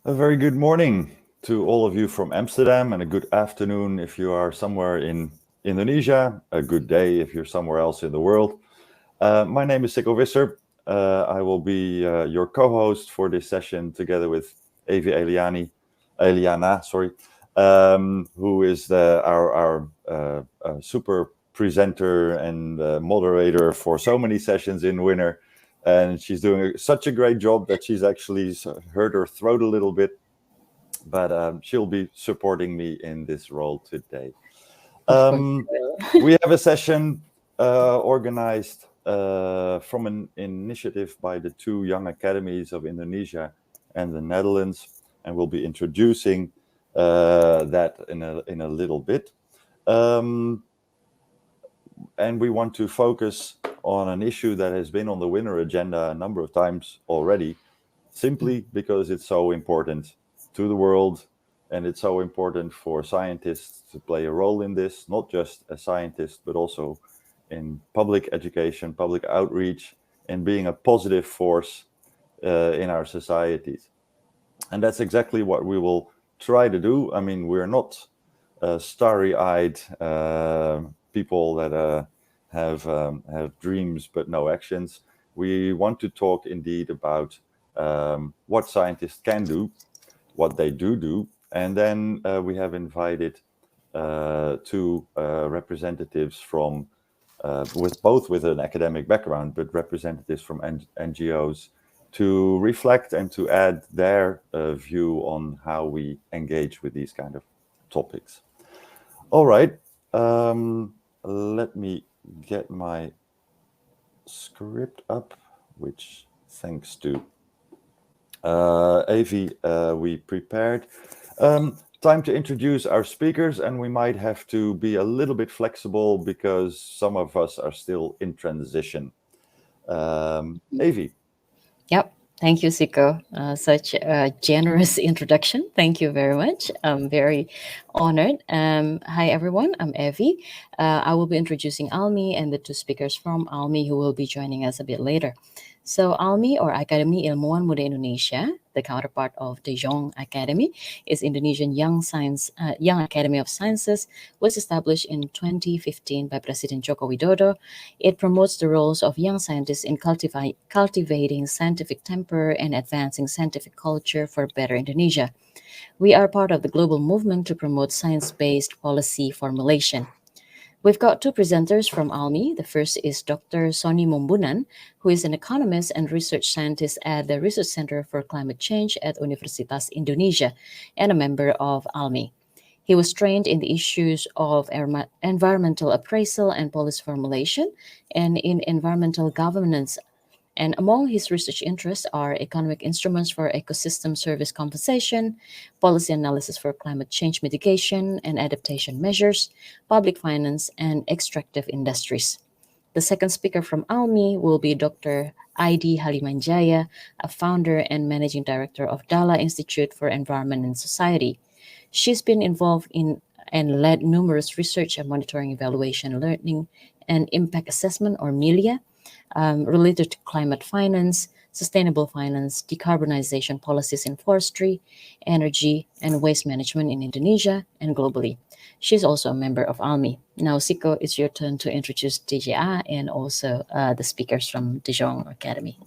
A very good morning to all of you from Amsterdam, and a good afternoon if you are somewhere in Indonesia, a good day if you're somewhere else in the world. My name is Sikko Visser. I will be your co-host for this session together with Avi Eliana, who is our super presenter and moderator for so many sessions in winter. And she's doing such a great job that she's actually hurt her throat a little bit, but she'll be supporting me in this role today. Of course. We have a session organized from an initiative by the two young academies of Indonesia and the Netherlands, and we'll be introducing that in a little bit. And we want to focus on an issue that has been on the winter agenda a number of times already, simply because it's so important to the world, and it's so important for scientists to play a role in this, not just as scientists, but also in public education, public outreach, and being a positive force in our societies. And that's exactly what we will try to do. I mean, we're not starry-eyed people that have dreams but no actions. We want to talk indeed about what scientists can do, what they do, and then we have invited two representatives from with an academic background, but representatives from NGOs to reflect and to add their view on how we engage with these kind of topics. All right, let me get my script up, which thanks to Avi, we prepared. Time to introduce our speakers, and we might have to be a little bit flexible because some of us are still in transition. Avi. Yep. Thank you, Sikko. Such a generous introduction. Thank you very much. I'm very honored. Hi, everyone. I'm Evie. I will be introducing ALMI and the two speakers from ALMI who will be joining us a bit later. So ALMI, or Akademi Ilmuwan Muda Indonesia, the counterpart of the Young Academy, is Indonesian Young Academy of Sciences, was established in 2015 by President Joko Widodo. It promotes the roles of young scientists in cultivating scientific temper and advancing scientific culture for better Indonesia. We are part of the global movement to promote science-based policy formulation. We've got two presenters from ALMI. The first is Dr. Sony Mumbunan, who is an economist and research scientist at the Research Center for Climate Change at Universitas Indonesia and a member of ALMI. He was trained in the issues of environmental appraisal and policy formulation and in environmental governance. And among his research interests are economic instruments for ecosystem service compensation, policy analysis for climate change mitigation and adaptation measures, public finance, and extractive industries. The second speaker from ALMI will be Dr. Aidi Halimanjaya, a founder and managing director of Dala Institute for Environment and Society. She's been involved in and led numerous research and monitoring evaluation, learning, and impact assessment, or MILIA, related to climate finance, sustainable finance, decarbonization policies in forestry, energy, and waste management in Indonesia and globally. She's also a member of ALMI. Now, Sikko, it's your turn to introduce DJA and also the speakers from the Young Academy.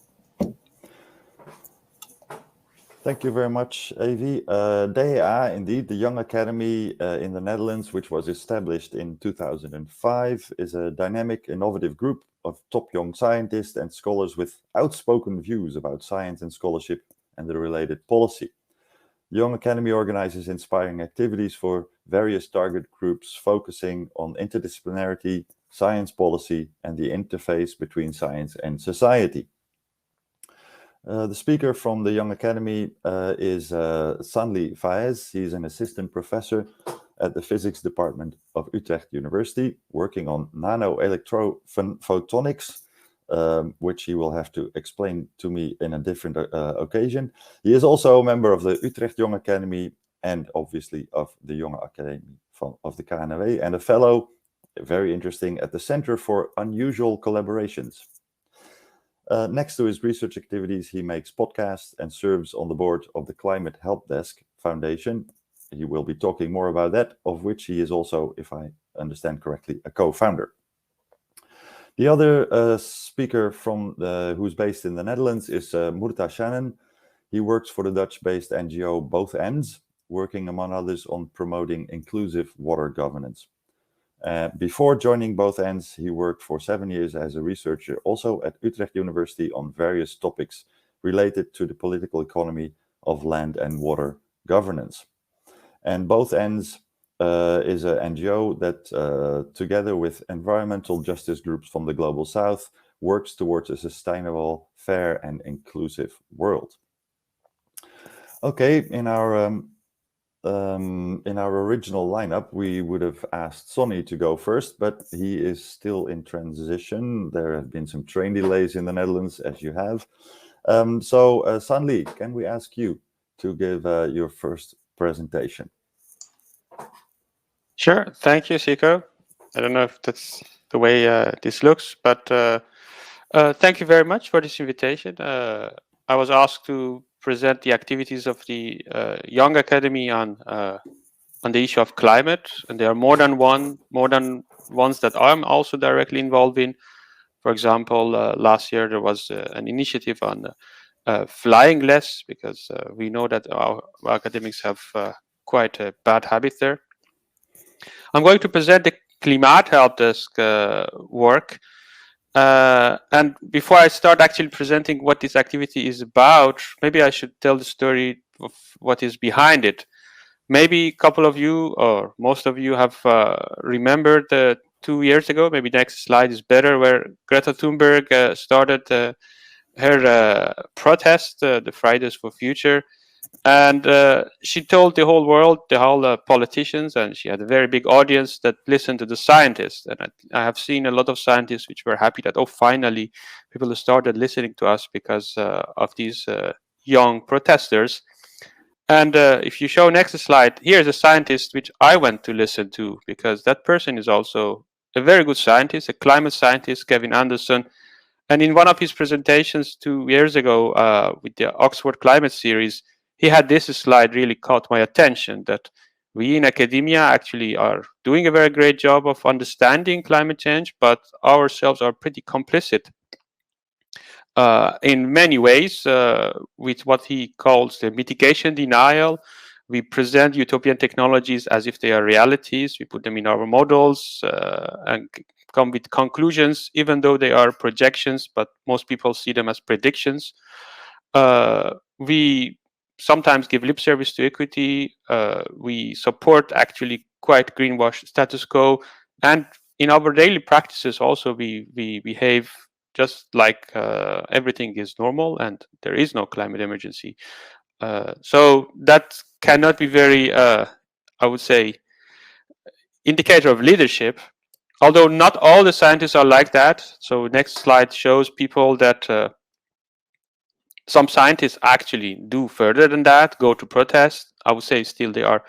Thank you very much, Avi. DEA, indeed, the Young Academy in the Netherlands, which was established in 2005, is a dynamic, innovative group of top young scientists and scholars with outspoken views about science and scholarship and the related policy. The Young Academy organizes inspiring activities for various target groups focusing on interdisciplinarity, science policy, and the interface between science and society. The speaker from the Young Academy is Sanli Faez. He's an assistant professor at the physics department of Utrecht University, working on nanoelectrophotonics, which he will have to explain to me in a different occasion. He is also a member of the Utrecht Young Academy and obviously of the Young Academy of the KNW, and a fellow, very interesting, at the Center for Unusual Collaborations. Next to his research activities, he makes podcasts and serves on the board of the Climate Help Desk Foundation. He will be talking more about that, of which he is also, if I understand correctly, a co-founder. The other speaker who's based in the Netherlands is Murta Shannon. He works for the Dutch-based NGO Both Ends, working among others on promoting inclusive water governance. Before joining Both Ends, he worked for 7 years as a researcher, also at Utrecht University, on various topics related to the political economy of land and water governance. And Both Ends is an NGO that, together with environmental justice groups from the Global South, works towards a sustainable, fair, and inclusive world. Okay, in our original lineup, we would have asked Sonny to go first, but he is still in transition. There have been some train delays in the Netherlands, as you have. So, Sanli, can we ask you to give your first presentation? Sure. Thank you, Siko. I don't know if that's the way this looks, but thank you very much for this invitation. I was asked to present the activities of the Young Academy on the issue of climate, and there are more than ones that I'm also directly involved in. For example, last year there was an initiative on flying less, because we know that our academics have quite a bad habit there. I'm going to present the Climate Help Desk work. And before I start actually presenting what this activity is about, maybe I should tell the story of what is behind it. Maybe a couple of you, or most of you, have remembered 2 years ago, maybe next slide is better, where Greta Thunberg started her protest, the Fridays for Future. And she told the whole world, the whole politicians, and she had a very big audience that listened to the scientists. And I have seen a lot of scientists which were happy that, oh, finally, people started listening to us because of these young protesters. And if you show next slide, here's a scientist which I went to listen to, because that person is also a very good scientist, a climate scientist, Kevin Anderson. And in one of his presentations 2 years ago with the Oxford Climate Series, he had this slide really caught my attention, that we in academia actually are doing a very great job of understanding climate change, but ourselves are pretty complicit in many ways with what he calls the mitigation denial. We present utopian technologies as if they are realities. We put them in our models and come with conclusions, even though they are projections, but most people see them as predictions. We sometimes give lip service to equity. We support actually quite greenwash status quo. And in our daily practices also, we behave just like everything is normal and there is no climate emergency. So that cannot be very, I would say, indicator of leadership. Although not all the scientists are like that. So next slide shows people that some scientists actually do further than that, go to protest. I would say still they are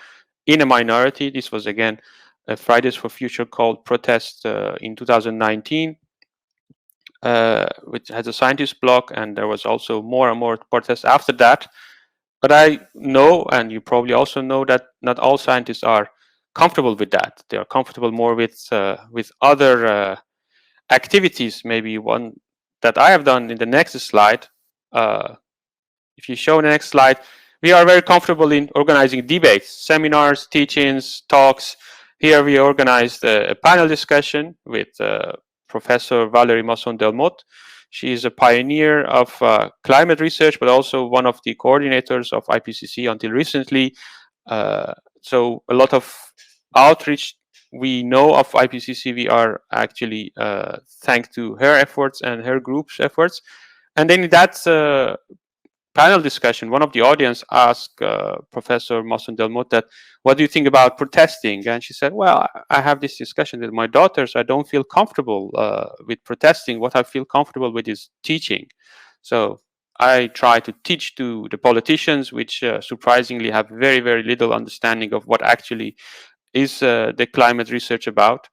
in a minority. This was again a Fridays for Future called protest in 2019, which has a scientist block, and there was also more and more protests after that. But I know, and you probably also know, that not all scientists are comfortable with that. They are comfortable more with other activities. Maybe one that I have done in the next slide. If you show the next slide, we are very comfortable in organizing debates, seminars, teachings, talks. Here we organized a panel discussion with Professor Valérie Masson-Delmotte. She is a pioneer of climate research, but also one of the coordinators of IPCC until recently. So a lot of outreach we know of IPCC, we are actually thanks to her efforts and her group's efforts. And then in that panel discussion, one of the audience asked Professor Masson-Delmotte that, what do you think about protesting? And she said, well, I have this discussion with my daughters. I don't feel comfortable with protesting. What I feel comfortable with is teaching. So I try to teach to the politicians, which surprisingly have very, very little understanding of what actually is the climate research about.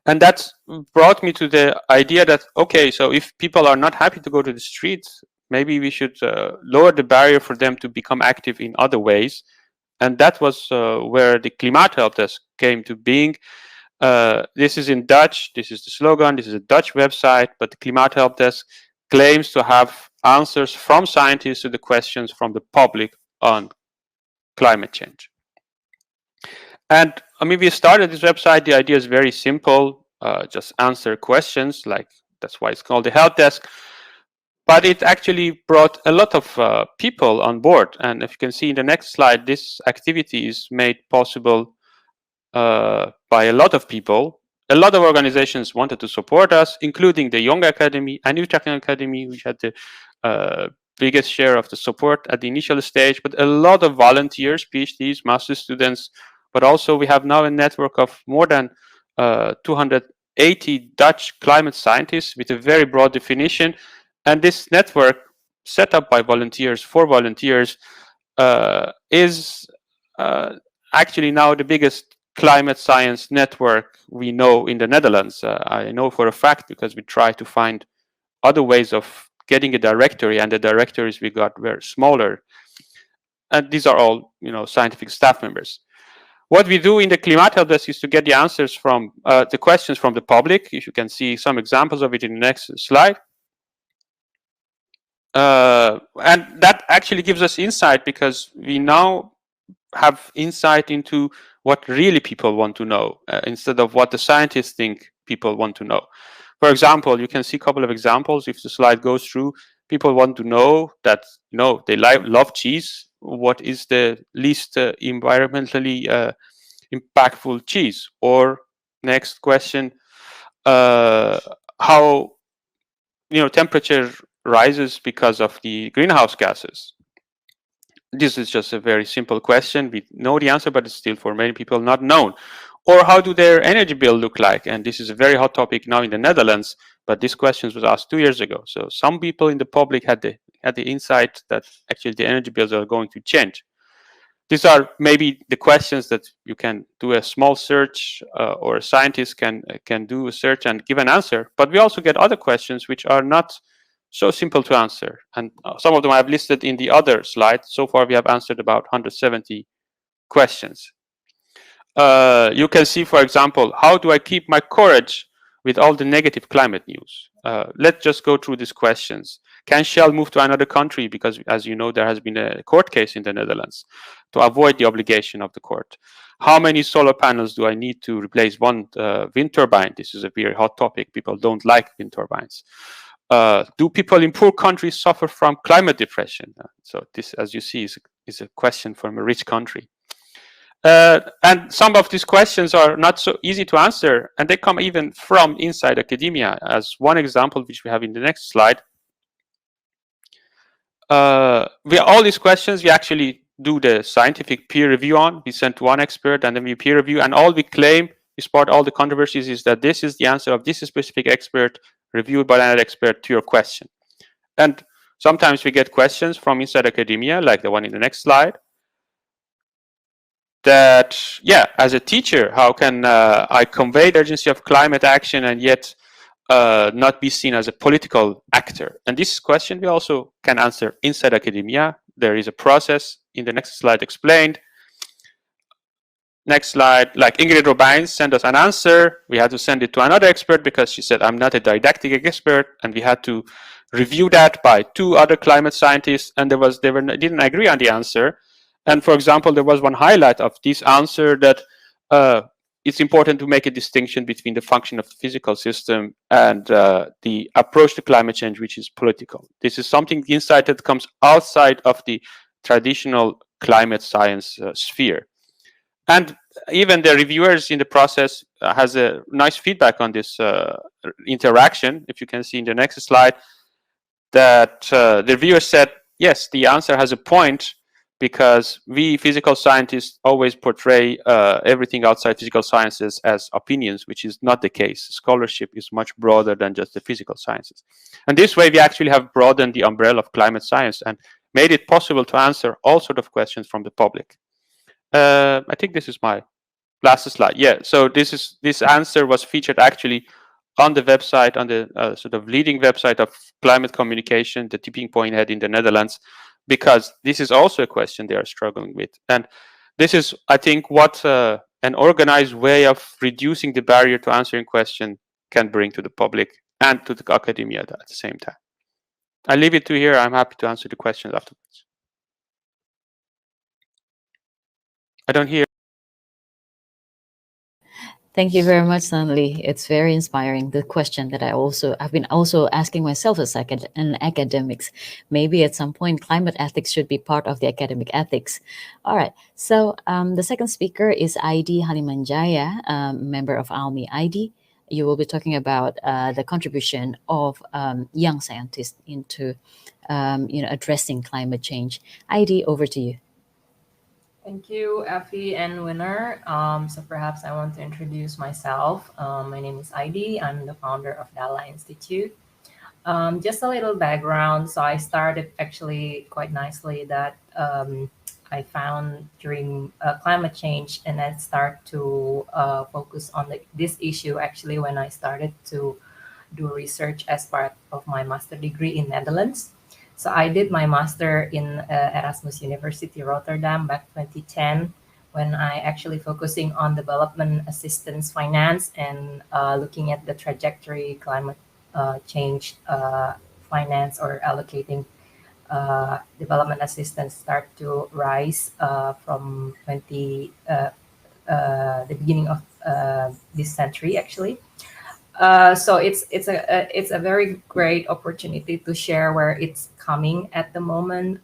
And that brought me to the idea that, okay, so if people are not happy to go to the streets, maybe we should lower the barrier for them to become active in other ways. And that was where the Climate Help Desk came to being. This is in Dutch, this is the slogan, this is a Dutch website, but the Climate Help Desk claims to have answers from scientists to the questions from the public on climate change. And I mean, we started this website, the idea is very simple, just answer questions, like that's why it's called the help desk. But it actually brought a lot of people on board. And if you can see in the next slide, this activity is made possible by a lot of people. A lot of organizations wanted to support us, including the Young Academy and Utrecht Academy, which had the biggest share of the support at the initial stage, but a lot of volunteers, PhDs, master students, but also we have now a network of more than 280 Dutch climate scientists with a very broad definition. And this network, set up by volunteers for volunteers, is actually now the biggest climate science network we know in the Netherlands. I know for a fact because we try to find other ways of getting a directory, and the directories we got were smaller. And these are all, scientific staff members. What we do in the Climate Help Desk is to get the answers from the questions from the public. If you can see some examples of it in the next slide. And that actually gives us insight, because we now have insight into what really people want to know, instead of what the scientists think people want to know. For example, you can see a couple of examples. If the slide goes through, people want to know that, they love cheese. What is the least environmentally impactful cheese? Or next question, how temperature rises because of the greenhouse gases. This is just a very simple question. We know the answer, but it's still for many people not known. Or how do their energy bill look like? And this is a very hot topic now in the Netherlands, but this question was asked 2 years ago. So some people in the public had the insight that actually the energy bills are going to change. These are maybe the questions that you can do a small search, or a scientist can do a search and give an answer. But we also get other questions which are not so simple to answer. And some of them I've listed in the other slide. So far, we have answered about 170 questions. You can see, for example, how do I keep my courage with all the negative climate news? Let's just go through these questions. Can Shell move to another country? Because, as you know, there has been a court case in the Netherlands to avoid the obligation of the court. How many solar panels do I need to replace one wind turbine? This is a very hot topic. People don't like wind turbines. Do people in poor countries suffer from climate depression? So this, as you see, is a question from a rich country. And some of these questions are not so easy to answer, and they come even from inside academia. As one example, which we have in the next slide, all these questions we actually do the scientific peer review on. We send to one expert, and then we peer review, and all we claim, despite all the controversies, is that this is the answer of this specific expert, reviewed by another expert, to your question. And sometimes we get questions from inside academia, like the one in the next slide, that, as a teacher, how can I convey the urgency of climate action and yet not be seen as a political actor? And this question we also can answer inside academia. There is a process in the next slide explained. Next slide, like Ingrid Robijn sent us an answer. We had to send it to another expert because she said, I'm not a didactic expert. And we had to review that by 2 other climate scientists, and they didn't agree on the answer. And for example, there was one highlight of this answer that it's important to make a distinction between the function of the physical system and the approach to climate change, which is political. This is something, insight that comes outside of the traditional climate science sphere. And even the reviewers in the process has a nice feedback on this interaction. If you can see in the next slide, that the reviewer said, yes, the answer has a point, because we physical scientists always portray everything outside physical sciences as opinions, which is not the case. Scholarship is much broader than just the physical sciences. And this way, we actually have broadened the umbrella of climate science and made it possible to answer all sorts of questions from the public. I think this is my last slide. Yeah. So this answer was featured actually on the website, on the sort of leading website of climate communication, the Tipping Point Head in the Netherlands, because this is also a question they are struggling with. And this is, I think, what an organized way of reducing the barrier to answering question can bring to the public and to the academia at the same time. I leave it to here. I'm happy to answer the questions afterwards. I don't hear. Thank you very much, Stanley. It's very inspiring. The question that I've been also asking myself as an academics. Maybe at some point, climate ethics should be part of the academic ethics. All right. So the second speaker is ID Halimanjaya, member of ALMI. ID, you will be talking about the contribution of young scientists into addressing climate change. ID, over to you. Thank you, Effie and Winner. So perhaps I want to introduce myself. My name is Heidi. I'm the founder of DALA Institute. Just a little background. So I started actually quite nicely that I found during climate change, and I start to focus on this issue actually when I started to do research as part of my master degree in Netherlands. So I did my master in Erasmus University Rotterdam back 2010, when I actually focusing on development assistance finance and looking at the trajectory climate change finance, or allocating development assistance start to rise from the beginning of this century actually. So it's a very great opportunity to share where it's coming at the moment.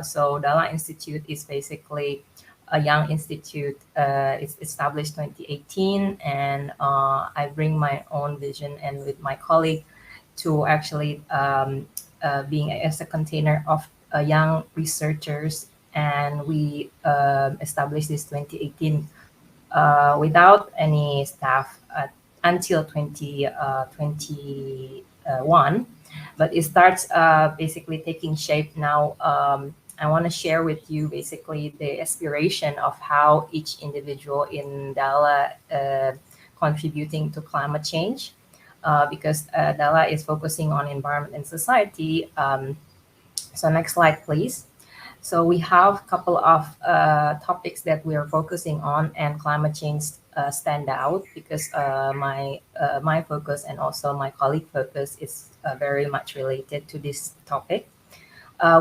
So DALA Institute is basically a young institute. It's established 2018, and I bring my own vision and with my colleague to actually being as a container of young researchers, and we established this 2018 without any staff until 2021, but it starts basically taking shape now. I want to share with you basically the aspiration of how each individual in DALA contributing to climate change, because DALA is focusing on environment and society. So next slide, please. So we have a couple of topics that we are focusing on, and climate change stand out because my focus and also my colleague focus is very much related to this topic.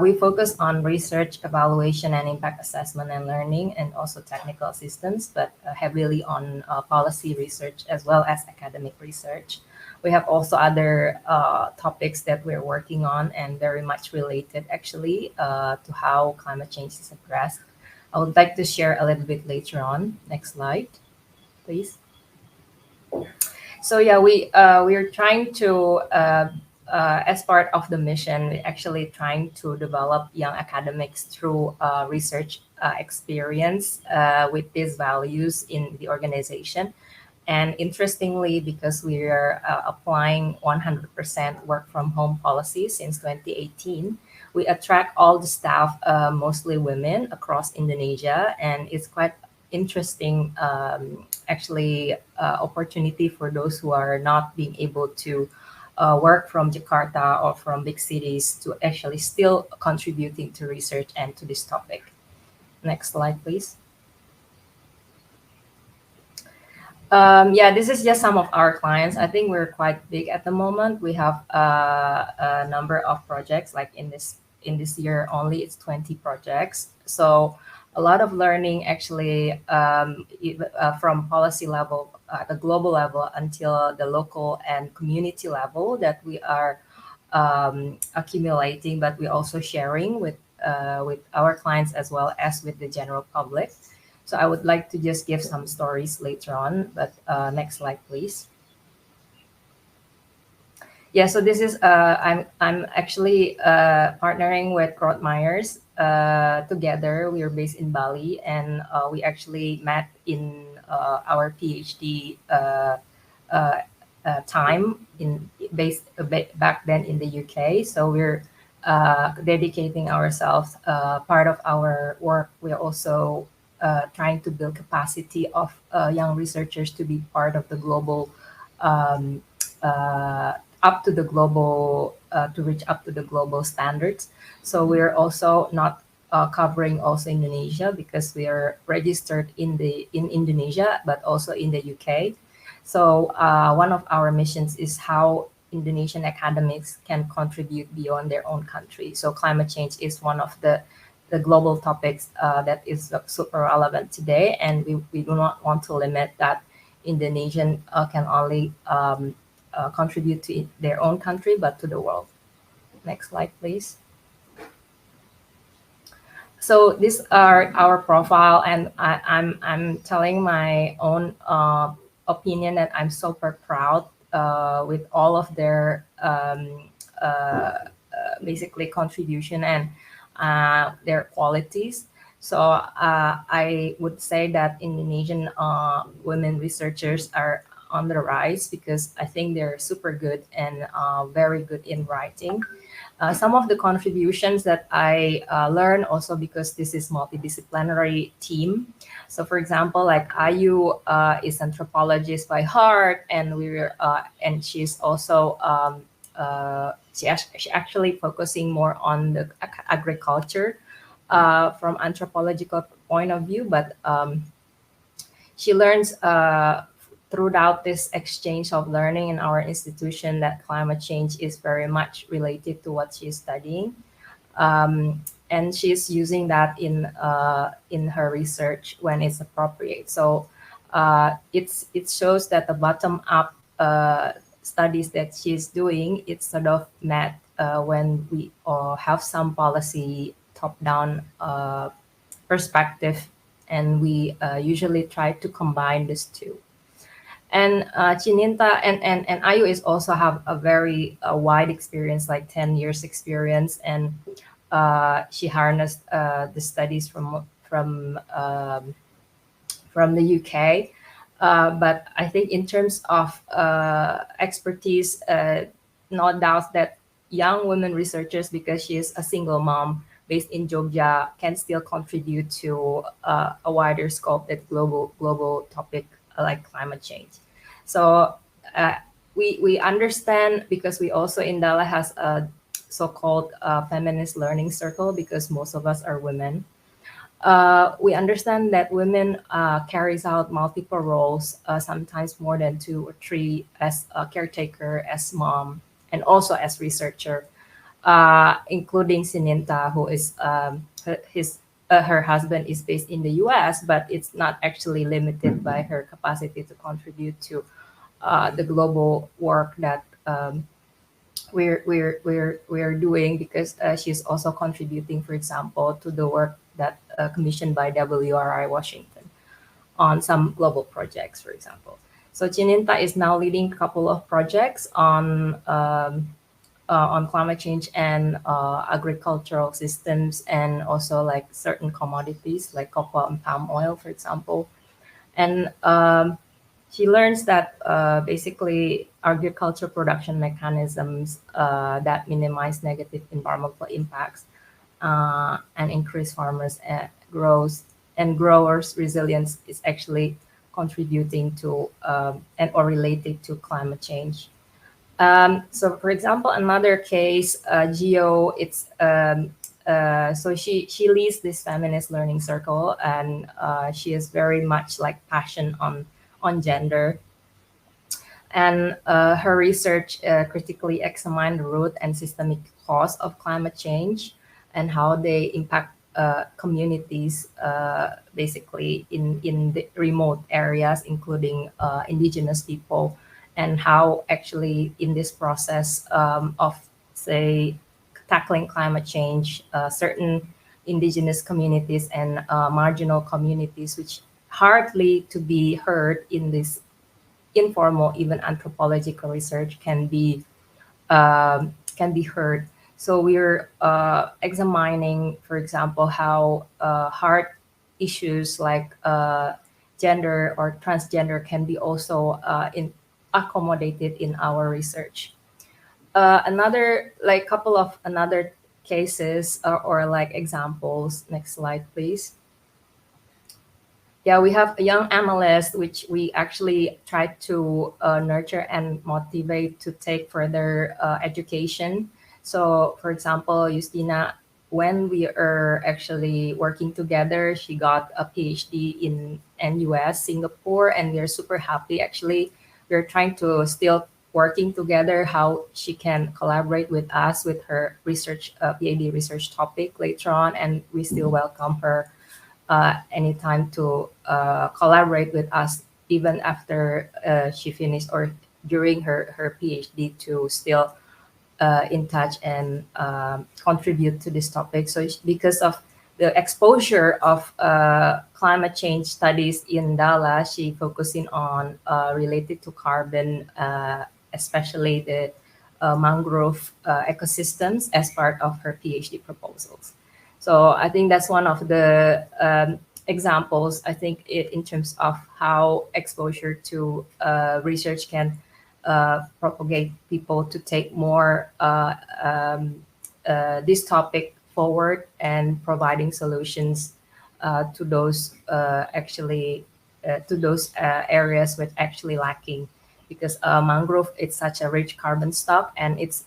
We focus on research, evaluation, and impact assessment and learning, and also technical assistance, but heavily on policy research as well as academic research. We have also other topics that we're working on and very much related actually to how climate change is addressed. I would like to share a little bit later on. Next slide, please. So yeah, we are trying to, as part of the mission, we're actually trying to develop young academics through research experience with these values in the organization. And interestingly, because we are applying 100% work from home policy since 2018, we attract all the staff, mostly women, across Indonesia. And it's quite interesting, actually, opportunity for those who are not being able to work from Jakarta or from big cities to actually still contributing to research and to this topic. Next slide, please. Yeah, this is just some of our clients. I think we're quite big at the moment. We have a number of projects. Like in this year only, it's 20 projects. So a lot of learning actually from policy level, the global level, until the local and community level that we are accumulating, but we're also sharing with our clients as well as with the general public. So I would like to just give some stories later on, but next slide, please. Yeah, so this is, I'm actually partnering with Rod Myers together. We are based in Bali, and we actually met in our PhD time back then in the UK. So we're dedicating ourselves. Part of our work, we're also trying to build capacity of young researchers to be part of the global, um, up to the global, to reach up to the global standards. So we're also not covering also Indonesia, because we are registered in Indonesia, but also in the UK. So one of our missions is how Indonesian academics can contribute beyond their own country. So climate change is one of the global topics that is super relevant today, and we do not want to limit that Indonesian can only contribute to their own country, but to the world. Next slide, please. So these are our profile, and I'm telling my own opinion that I'm super proud with all of their basically contribution and their qualities. So I would say that Indonesian women researchers are on the rise, because I think they're super good and very good in writing. Some of the contributions that I learned also, because this is multidisciplinary team. So for example, like Ayu is anthropologist by heart, and and she's also she actually focusing more on the agriculture from anthropological point of view, but she learns throughout this exchange of learning in our institution that climate change is very much related to what she's studying. And she's using that in her research when it's appropriate. So it shows that the bottom up studies that she's doing, it's sort of met when we have some policy top down perspective, and we usually try to combine these two. And Chininta and Ayu is also have a very wide experience, like 10 years experience, and she harnessed the studies from the UK. But I think in terms of expertise, no doubt that young women researchers, because she is a single mom based in Jogja, can still contribute to a wider scope that global topic like climate change. So we understand, because we also in Dala has a so-called feminist learning circle, because most of us are women. We understand that women carries out multiple roles, sometimes more than 2 or 3, as a caretaker, as mom, and also as researcher, including Sininta, who is her husband is based in the U.S., but it's not actually limited by her capacity to contribute to the global work that we're doing, because she's also contributing, for example, to the work that commissioned by WRI Washington on some global projects, for example. So Chininta is now leading a couple of projects on climate change and agricultural systems, and also like certain commodities like cocoa and palm oil, for example. And she learns that basically agriculture production mechanisms that minimize negative environmental impacts and increase farmers' growth and growers' resilience is actually contributing to and or related to climate change. So, for example, another case, Geo, it's so she leads this feminist learning circle, and she is very much like passion on gender. And her research critically examined the root and systemic cause of climate change, and how they impact communities, basically in the remote areas, including indigenous people, and how actually in this process of, say, tackling climate change, certain indigenous communities and marginal communities, which hardly to be heard in this informal, even anthropological research, can be heard. So we're examining, for example, how hard issues like gender or transgender can be also accommodated in our research. Another like couple of another cases or like examples. Next slide, please. yeah, we have a young analyst, which we actually try to nurture and motivate to take further education. So, for example, Justina, when we are actually working together, she got a PhD in NUS, Singapore, and we are super happy. Actually, we're trying to still working together how she can collaborate with us with her research, PhD research topic later on, and we still welcome her anytime to collaborate with us even after she finished or during her PhD to still in touch and contribute to this topic. So because of the exposure of climate change studies in Dala, she focusing on related to carbon, especially the mangrove ecosystems as part of her PhD proposals. So I think that's one of the examples, I think, in terms of how exposure to research can propagate people to take more this topic forward and providing solutions to those areas with actually lacking, because mangrove it's such a rich carbon stock and it's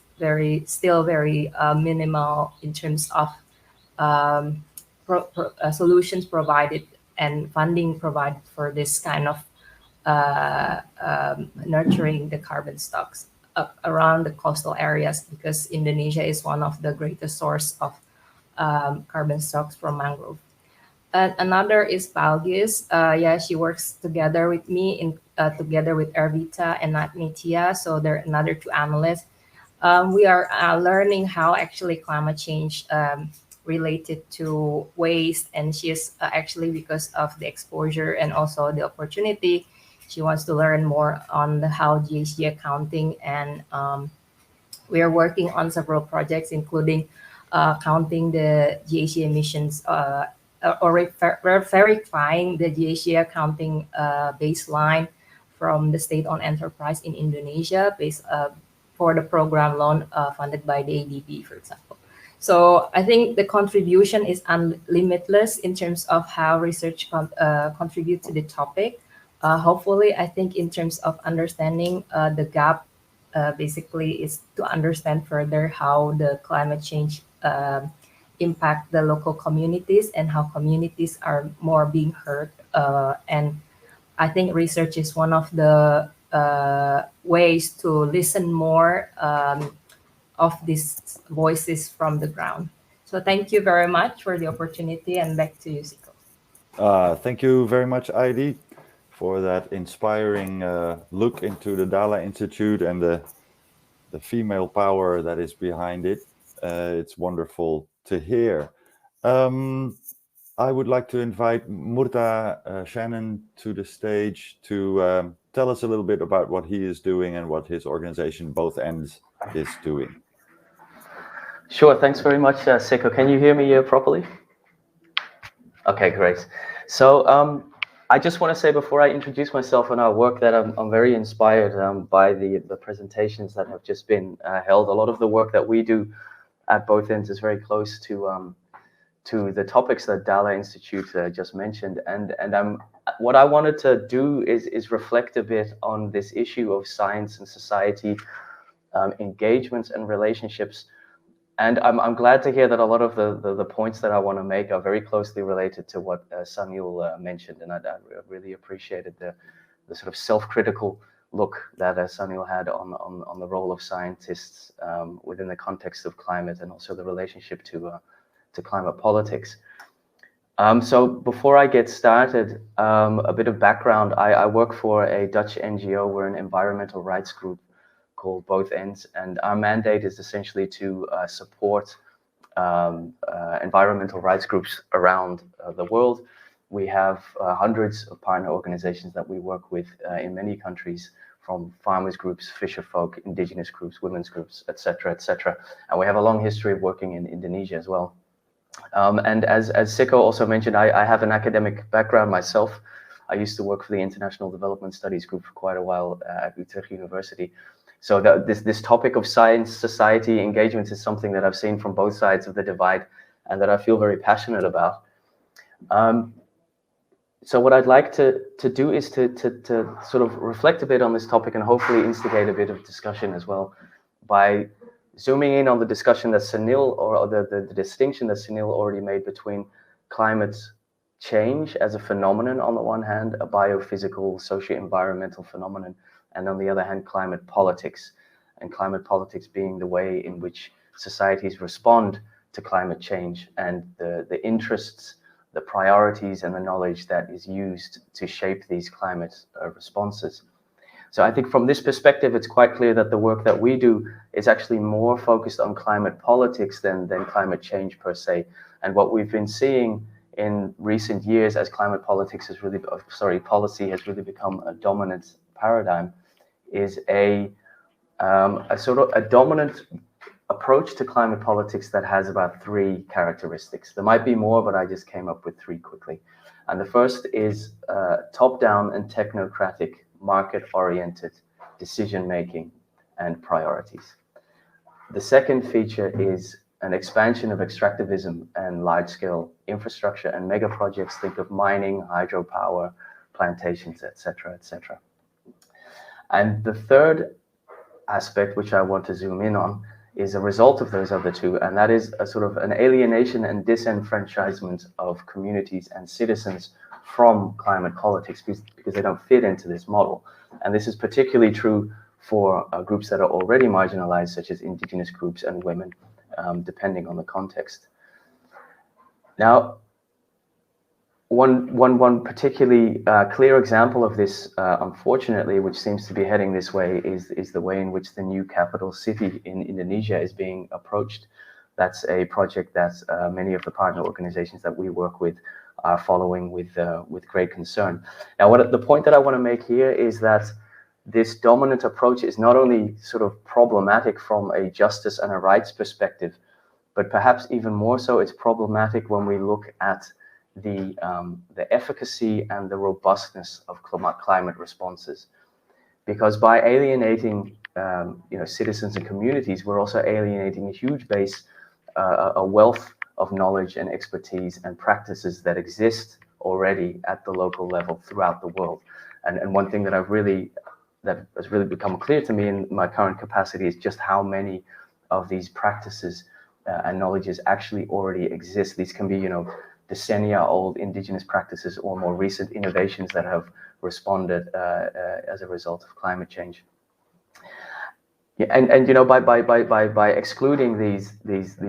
still very minimal in terms of solutions provided and funding provided for this kind of nurturing the carbon stocks around the coastal areas, because Indonesia is one of the greatest source of carbon stocks from mangrove. Another is Balgis. Yeah, she works together with me together with Ervita and Natnitia. So there are another two analysts. We are learning how actually climate change related to waste, and she is actually, because of the exposure and also the opportunity, she wants to learn more on how GHG accounting, and we are working on several projects, including counting the GHG emissions or verifying the GHG accounting baseline from the state-owned enterprise in Indonesia based for the program loan funded by the ADB, for example. So I think the contribution is limitless in terms of how research contribute to the topic. Hopefully, I think in terms of understanding the gap, basically is to understand further how the climate change impact the local communities and how communities are more being heard. And I think research is one of the ways to listen more of these voices from the ground. So thank you very much for the opportunity, and back to you, Siko. Thank you very much, Heidi, for that inspiring look into the Dala Institute and the female power that is behind it. It's wonderful to hear. I would like to invite Murta Shannon to the stage to tell us a little bit about what he is doing and what his organization, Both Ends, is doing. Sure, thanks very much, Siko. Can you hear me properly? Okay, great. So I just want to say before I introduce myself and our work that I'm very inspired by the presentations that have just been held. A lot of the work that we do at Both Ends is very close to the topics that Dala Institute just mentioned. And what I wanted to do is reflect a bit on this issue of science and society, engagements and relationships. And I'm glad to hear that a lot of the points that I want to make are very closely related to what Sunil mentioned, and I really appreciated the sort of self-critical look that Sunil had on the role of scientists within the context of climate and also the relationship to climate politics. So before I get started, a bit of background. I work for a Dutch NGO. We're an environmental rights group called Both Ends, and our mandate is essentially to support environmental rights groups around the world. We have hundreds of partner organizations that we work with in many countries, from farmers groups, fisher folk, indigenous groups, women's groups, etc., etc. And we have a long history of working in Indonesia as well. And as Siko also mentioned, I have an academic background myself. I used to work for the International Development Studies Group for quite a while at Utrecht University. So this topic of science, society, engagement is something that I've seen from both sides of the divide and that I feel very passionate about. So what I'd like to do is to sort of reflect a bit on this topic and hopefully instigate a bit of discussion as well by zooming in on the discussion that Sunil, or the distinction that Sunil already made between climate change as a phenomenon on the one hand, a biophysical, socio-environmental phenomenon, and on the other hand, climate politics. And climate politics being the way in which societies respond to climate change and the interests, the priorities, and the knowledge that is used to shape these climate responses. So I think from this perspective, it's quite clear that the work that we do is actually more focused on climate politics than climate change per se. And what we've been seeing in recent years as climate politics has really, policy has really become a dominant paradigm, is a sort of a dominant approach to climate politics that has about 3 characteristics. There might be more, but I just came up with 3 quickly. And the first is top-down and technocratic, market-oriented decision-making and priorities. The second feature is an expansion of extractivism and large-scale infrastructure and mega projects. Think of mining, hydropower, plantations, etc., etc. And the third aspect, which I want to zoom in on, is a result of those other 2, and that is a sort of an alienation and disenfranchisement of communities and citizens from climate politics because they don't fit into this model. And this is particularly true for groups that are already marginalized, such as indigenous groups and women, depending on the context. Now, one particularly clear example of this, unfortunately, which seems to be heading this way, is the way in which the new capital city in Indonesia is being approached. That's a project that many of the partner organizations that we work with are following with great concern. Now, the point that I want to make here is that this dominant approach is not only sort of problematic from a justice and a rights perspective, but perhaps even more so, it's problematic when we look at the efficacy and the robustness of climate responses, because by alienating citizens and communities, we're also alienating a huge base, a wealth of knowledge and expertise and practices that exist already at the local level throughout the world. And one thing that has really become clear to me in my current capacity is just how many of these practices and knowledges actually already exist. These can be, decennia old indigenous practices or more recent innovations that have responded as a result of climate change. Yeah, and by excluding these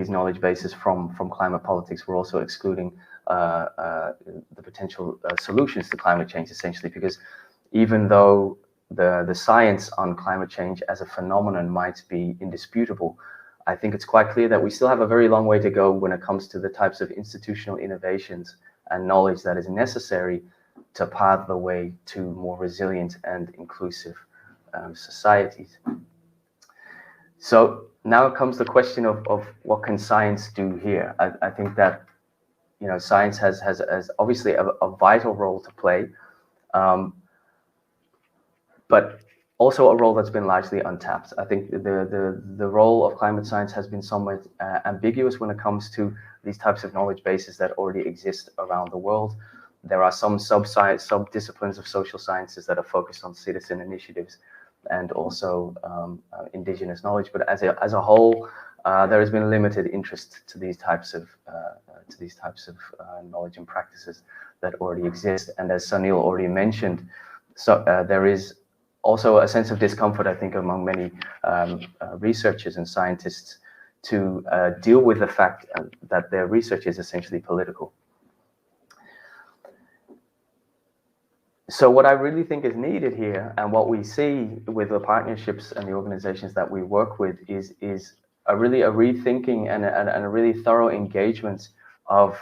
knowledge bases from climate politics, we're also excluding the potential solutions to climate change, essentially, because even though the science on climate change as a phenomenon might be indisputable, I think it's quite clear that we still have a very long way to go when it comes to the types of institutional innovations and knowledge that is necessary to pave the way to more resilient and inclusive societies. So now comes the question of what can science do here? I think that science has obviously a vital role to play, but also a role that's been largely untapped. I think the role of climate science has been somewhat ambiguous when it comes to these types of knowledge bases that already exist around the world. There are some sub-disciplines of social sciences that are focused on citizen initiatives and also indigenous knowledge, but as a whole, there has been limited interest to these types of knowledge and practices that already exist. And as Sunil already mentioned, so there is also a sense of discomfort, I think, among many researchers and scientists to deal with the fact that their research is essentially political. So what I really think is needed here, and what we see with the partnerships and the organizations that we work with, is a rethinking and a really thorough engagement of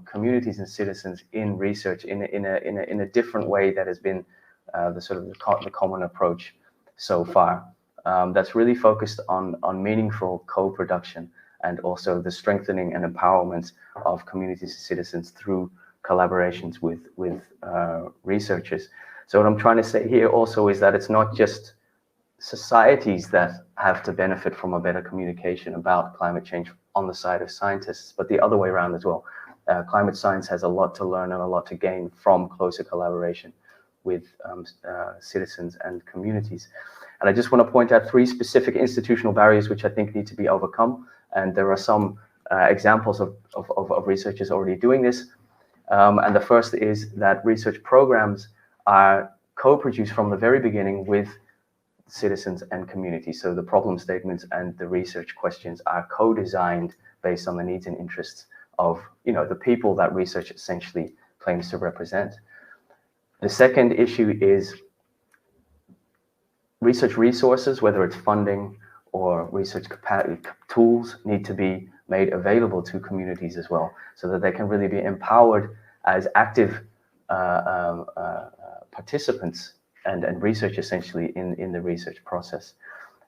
communities and citizens in research in a different way that has been the common approach so far. That's really focused on meaningful co-production and also the strengthening and empowerment of communities and citizens through collaborations with researchers. So what I'm trying to say here also is that it's not just societies that have to benefit from a better communication about climate change on the side of scientists, but the other way around as well. climate science has a lot to learn and a lot to gain from closer collaboration with citizens and communities. And I just want to point out 3 specific institutional barriers which I think need to be overcome. And there are some examples of researchers already doing this. And the first is that research programs are co-produced from the very beginning with citizens and communities. So the problem statements and the research questions are co-designed based on the needs and interests of the people that research essentially claims to represent. The second issue is research resources, whether it's funding or research tools, need to be made available to communities as well, so that they can really be empowered as active participants and research essentially in the research process.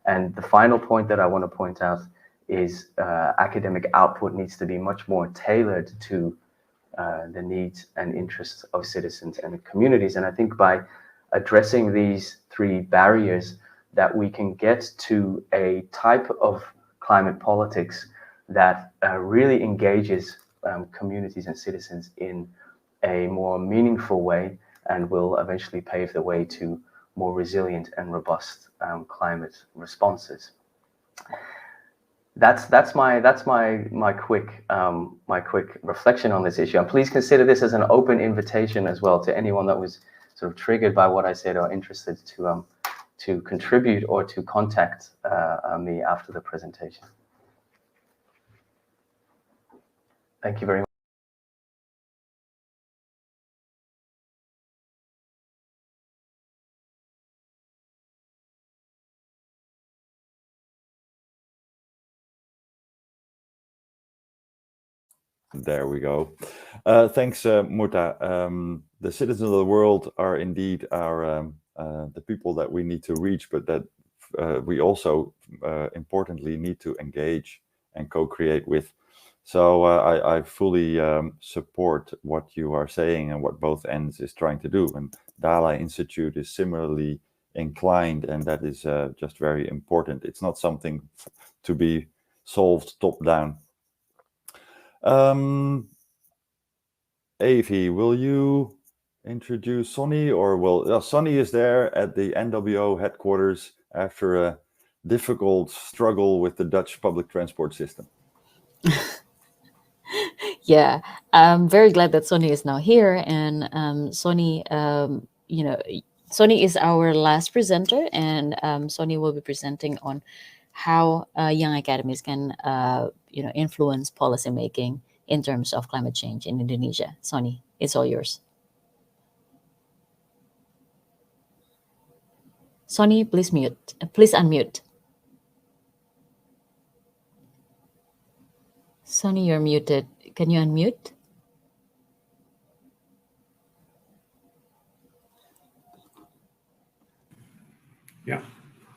And the final point that I want to point out is academic output needs to be much more tailored to the needs and interests of citizens and communities. And I think by addressing these 3 barriers, that we can get to a type of climate politics that really engages communities and citizens in a more meaningful way, and will eventually pave the way to more resilient and robust climate responses. That's my quick reflection on this issue. And please consider this as an open invitation as well to anyone that was sort of triggered by what I said or interested to contribute or to contact me after the presentation. Thank you very much. There we go. Thanks, Murta. The citizens of the world are indeed our the people that we need to reach, but that we also importantly need to engage and co-create with. So I fully support what you are saying and what both ends is trying to do. And Dalai Institute is similarly inclined, and that is just very important. It's not something to be solved top down. Avi, will you introduce Sonny, or will Sonny is there at the NWO headquarters after a difficult struggle with the Dutch public transport system? Yeah, I'm very glad that Sonny is now here, and Sonny, Sonny is our last presenter, and Sonny will be presenting on how young academies can, influence policymaking in terms of climate change in Indonesia. Sonny, it's all yours. Sonny, please unmute. Sonny, you're muted. Can you unmute? Yeah.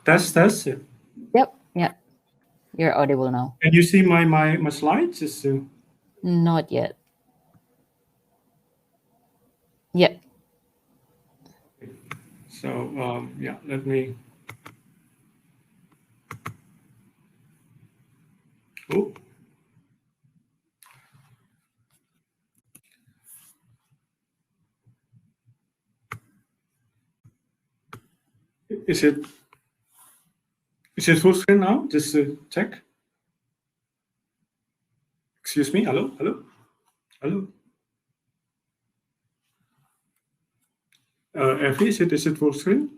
Test. Yep. Yeah. You're audible now. Can you see my slides? Not yet. Yep. So yeah, let me. Oh. Is it full screen now? Just check. Excuse me. Hello. Effie, is it full screen?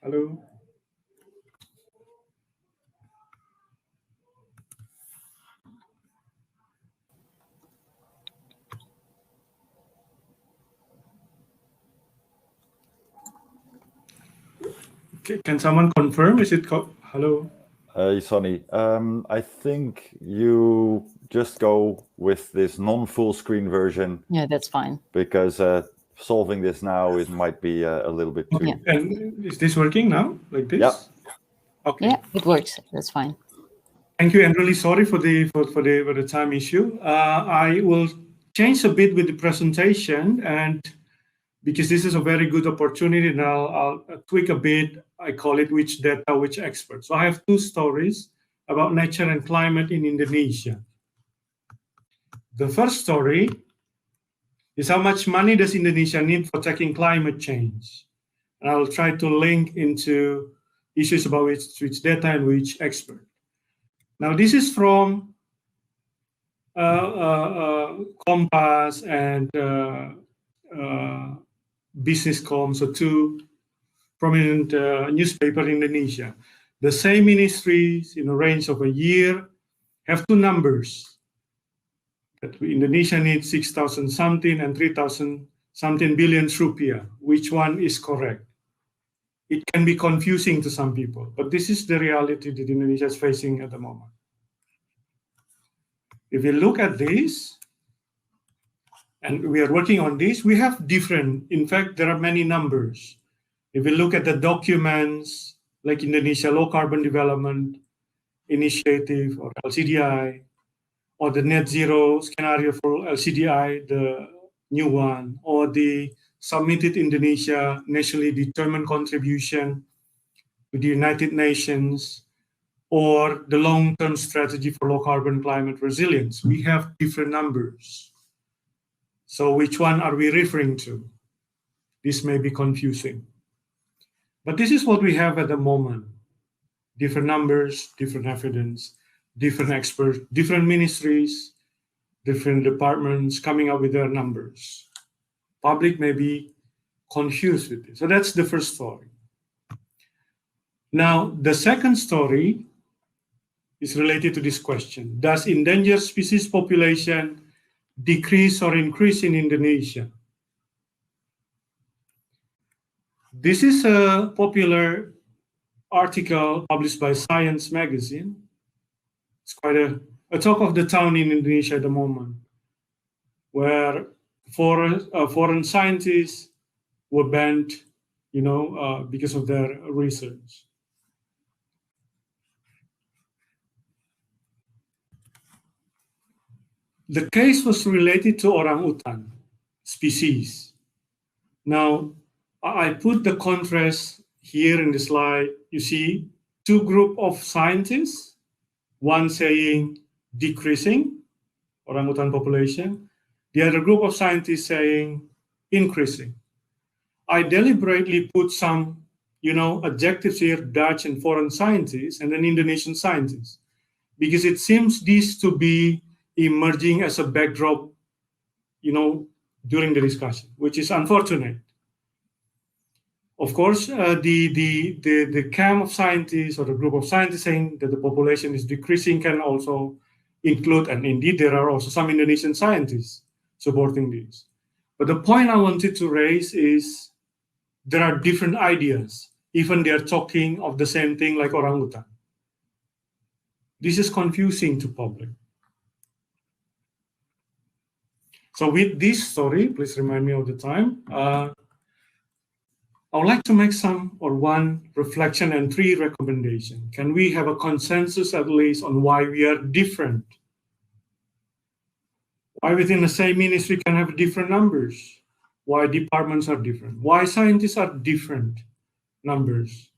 Hello. Okay, can someone confirm? Is it hello? Sonny, I think you just go with this non-full screen version. Yeah, that's fine. Because solving this now, it might be a little bit too. Yeah. And is this working now, like this? Yeah. Okay. Yeah, it works. That's fine. Thank you, and really sorry for the time issue. I will change a bit with the presentation, and because this is a very good opportunity, and I'll tweak a bit. I call it which data, which experts. So I have 2 stories about nature and climate in Indonesia. The first story is how much money does Indonesia need for tackling climate change? And I'll try to link into issues about which data and which expert. Now, this is from Kompas and Businesscom, so two prominent newspaper in Indonesia. The same ministries in a range of a year have two numbers. That Indonesia needs 6,000 something and 3,000 something billion rupiah. Which one is correct? It can be confusing to some people, but this is the reality that Indonesia is facing at the moment. If you look at this, and we are working on this, we have different, in fact, there are many numbers. If you look at the documents, like Indonesia Low Carbon Development Initiative or LCDI, or the net zero scenario for LCDI, the new one, or the submitted Indonesia nationally determined contribution to the United Nations, or the long-term strategy for low carbon climate resilience. We have different numbers. So which one are we referring to? This may be confusing. But this is what we have at the moment. Different numbers, different evidence, different experts, different ministries, different departments coming up with their numbers. Public may be confused with this. So that's the first story. Now, the second story is related to this question. Does endangered species population decrease or increase in Indonesia? This is a popular article published by Science magazine. It's quite a talk of the town in Indonesia at the moment, where foreign scientists were banned, because of their research. The case was related to orangutan species. Now, I put the contrast here in the slide. You see two groups of scientists, one saying decreasing orangutan population, the other group of scientists saying increasing. I deliberately put some, adjectives here, Dutch and foreign scientists, and then Indonesian scientists, because it seems this to be emerging as a backdrop, during the discussion, which is unfortunate. Of course, the camp of scientists or the group of scientists saying that the population is decreasing can also include, and indeed there are also some Indonesian scientists supporting this. But the point I wanted to raise is there are different ideas, even they are talking of the same thing like orangutan. This is confusing to public. So with this story, please remind me of the time, I would like to make one reflection and three recommendations. Can we have a consensus at least on why we are different? Why within the same ministry can have different numbers? Why departments are different? Why scientists are different numbers?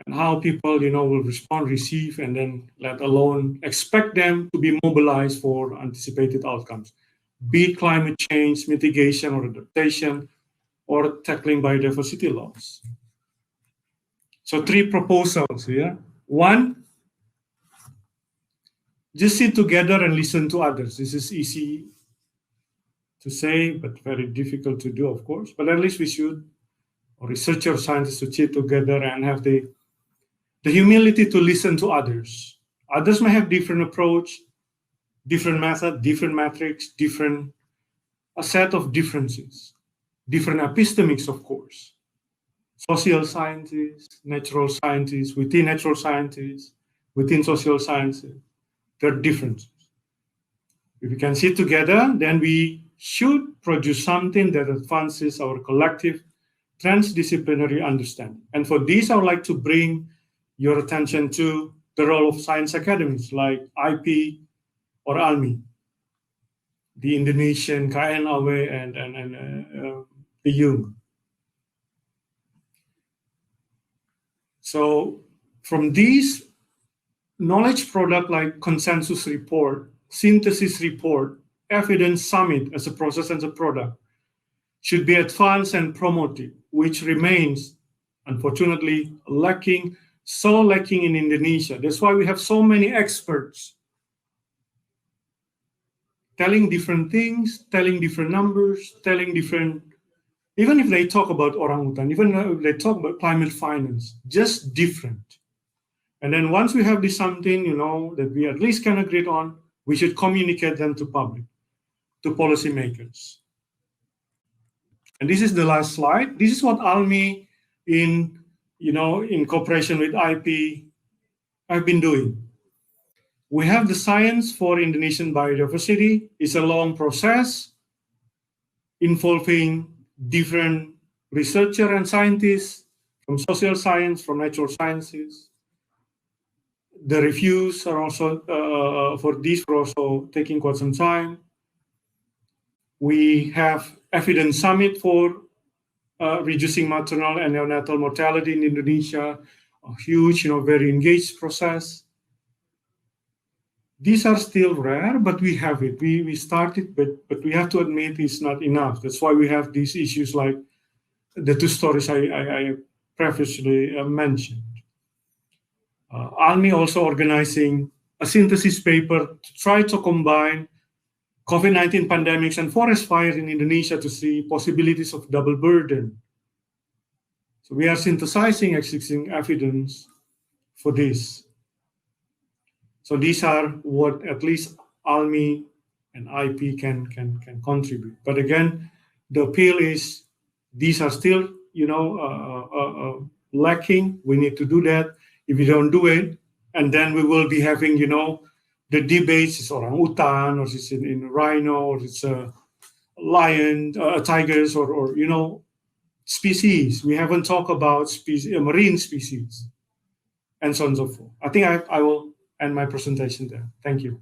And how people, will respond, receive, and then let alone expect them to be mobilized for anticipated outcomes, be it climate change, mitigation, or adaptation, or tackling biodiversity loss. So three proposals here. One, just sit together and listen to others. This is easy to say, but very difficult to do, of course. But at least we should, or researchers, scientists, to sit together and have the humility to listen to others. Others may have different approach, different method, different metrics, a set of differences. Different epistemics, of course. Social scientists, natural scientists, within natural scientists, within social sciences, there are differences. If we can sit together, then we should produce something that advances our collective transdisciplinary understanding. And for this, I would like to bring your attention to the role of science academies like IP or ALMI, the Indonesian KNAW and the Jung. So from these knowledge product like consensus report, synthesis report, evidence summit as a process and a product should be advanced and promoted, which remains, unfortunately, lacking in Indonesia. That's why we have so many experts telling different things, telling different numbers, telling different, even if they talk about orangutan, even if they talk about climate finance, just different. And then once we have this something, that we at least can agree on, we should communicate them to public, to policymakers. And this is the last slide. This is what ALMI in cooperation with IP have been doing. We have the Science for Indonesian Biodiversity. It's a long process involving different researchers and scientists from social science, from natural sciences. The reviews are also, for these, are also taking quite some time. We have evidence summit for reducing maternal and neonatal mortality in Indonesia, a huge, very engaged process. These are still rare, but we have it. We started, but we have to admit it's not enough. That's why we have these issues like the two stories I previously mentioned. ALMI also organizing a synthesis paper to try to combine COVID-19 pandemics and forest fire in Indonesia to see possibilities of double burden. So we are synthesizing existing evidence for this. So these are what at least ALMI and IP can contribute. But again, the appeal is these are still, lacking. We need to do that. If we don't do it, and then we will be having, the debates, it's orangutan, or it's in rhino, or it's a lion, tigers, or species. We haven't talked about species, marine species, and so on and so forth. I think I will end my presentation there. Thank you.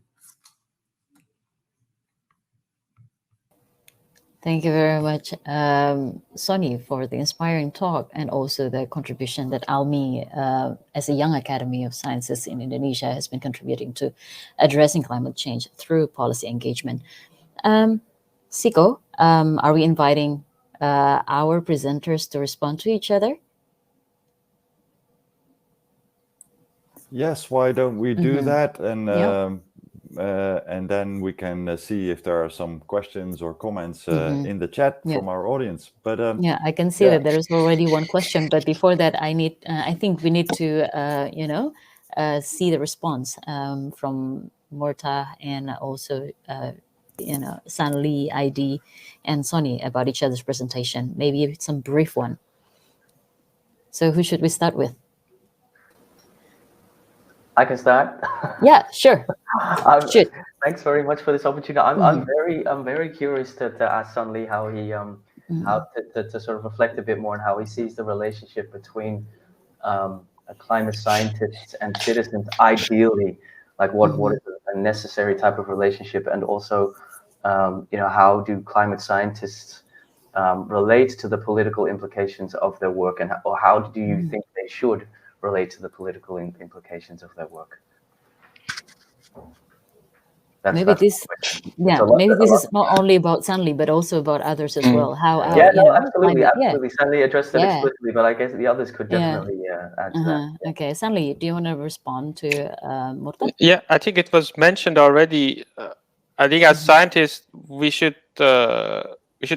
Thank you very much, Sonny, for the inspiring talk and also the contribution that ALMI, as a young Academy of Sciences in Indonesia, has been contributing to addressing climate change through policy engagement. Siko, are we inviting our presenters to respond to each other? Yes, why don't we do that? Yeah. And then we can see if there are some questions or comments in the chat from our audience. But yeah, I can see that there is already one question. But before that, I think we need to, see the response from Morta and also, Sanli, ID, and Sonny about each other's presentation. Maybe some brief one. So who should we start with? I can start. Yeah, sure. Shoot. Thanks very much for this opportunity. I'm very curious to ask Sunli how he how to sort of reflect a bit more on how he sees the relationship between climate scientists and citizens. Ideally, like what is a necessary type of relationship, and also how do climate scientists relate to the political implications of their work, and or how do you think they should relate to the political implications of their work? Maybe this is not only about Sanli, but also about others as well. Absolutely. Sanli addressed it explicitly, but I guess the others could definitely add to that. Okay, Sanli, do you want to respond to Morta? Yeah, I think it was mentioned already. I think as scientists, we should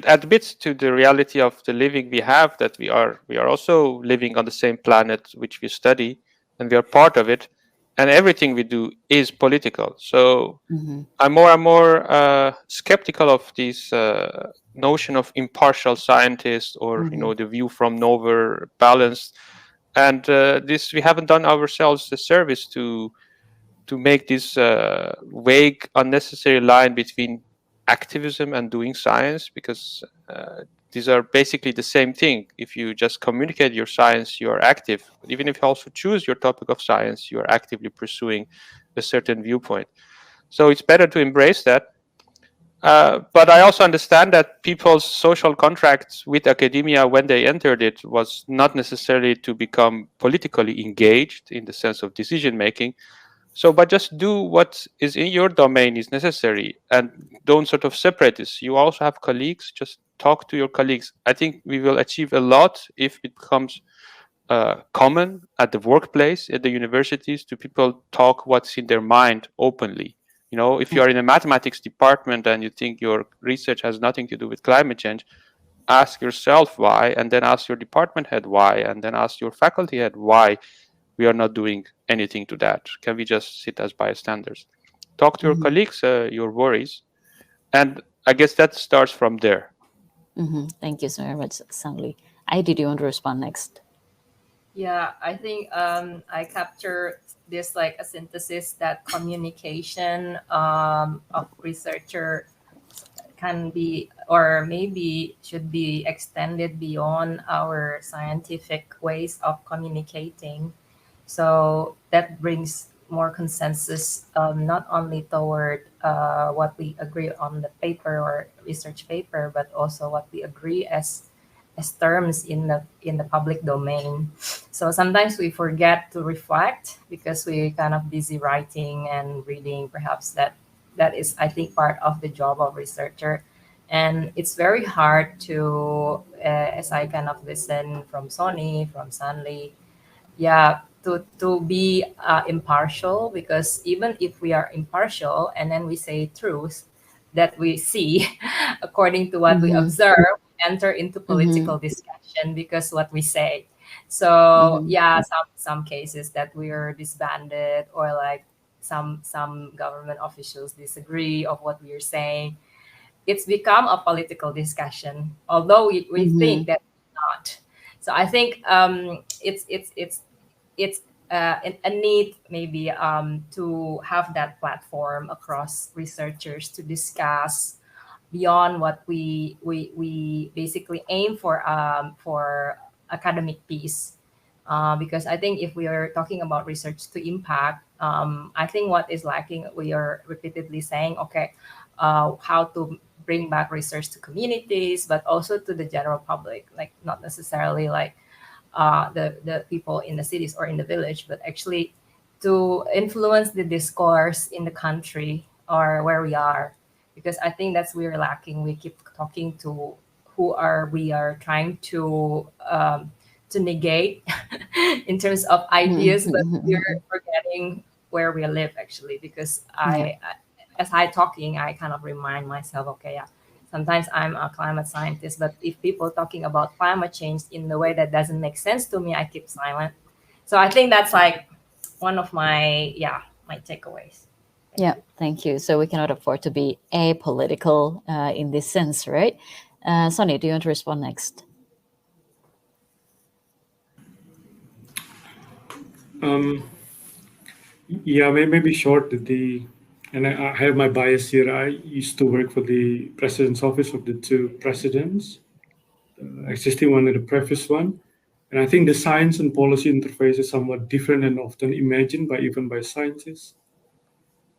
admit to the reality of the living we have, that we are also living on the same planet which we study, and we are part of it, and everything we do is political. So I'm more and more skeptical of this notion of impartial scientists, or the view from nowhere balanced, and this we haven't done ourselves the service to make this vague, unnecessary line between activism and doing science, because these are basically the same thing. If you just communicate your science, you are active. But even if you also choose your topic of science, you are actively pursuing a certain viewpoint. So it's better to embrace that. But I also understand that people's social contracts with academia when they entered it was not necessarily to become politically engaged in the sense of decision making. So, but just do what is in your domain is necessary, and don't sort of separate this. You also have colleagues, just talk to your colleagues. I think we will achieve a lot if it becomes common at the workplace, at the universities, to people talk what's in their mind openly. You know, if you are in a mathematics department and you think your research has nothing to do with climate change, ask yourself why, and then ask your department head why, and then ask your faculty head why we are not doing anything to that. Can we just sit as bystanders? Talk to your colleagues, your worries, and I guess that starts from there. Thank you so very much, Sanli. Did you want to respond next? Yeah, I think I capture this like a synthesis that communication of researcher can be, or maybe should be, extended beyond our scientific ways of communicating. So that brings more consensus, not only toward what we agree on the paper or research paper, but also what we agree as terms in the public domain. So sometimes we forget to reflect because we kind of busy writing and reading. Perhaps that is, I think, part of the job of researcher. And it's very hard to, as I kind of listen from Sony, from Sanli, to be impartial, because even if we are impartial and then we say truth that we see according to what we observe, enter into political discussion because what we say. So some cases that we are disbanded, or like some government officials disagree of what we are saying. It's become a political discussion, although we think that it's not. So I think it's a need maybe to have that platform across researchers to discuss beyond what we basically aim for academic peace. Because I think if we are talking about research to impact, I think what is lacking, we are repeatedly saying, okay, how to bring back research to communities, but also to the general public, like not necessarily like the people in the cities or in the village, but actually to influence the discourse in the country or where we are. Because I think that's we're lacking. We keep talking to we are trying to negate in terms of ideas, but we're forgetting where we live actually. Because as I talking, I kind of remind myself, okay, yeah, sometimes I'm a climate scientist, but if people talking about climate change in the way that doesn't make sense to me, I keep silent. So I think that's like one of my takeaways. Yeah, thank you. So we cannot afford to be apolitical in this sense, right? Sonny, do you want to respond next? Yeah, maybe short. And I have my bias here. I used to work for the president's office of the two presidents, the existing one and the previous one. And I think the science and policy interface is somewhat different and often imagined even by scientists.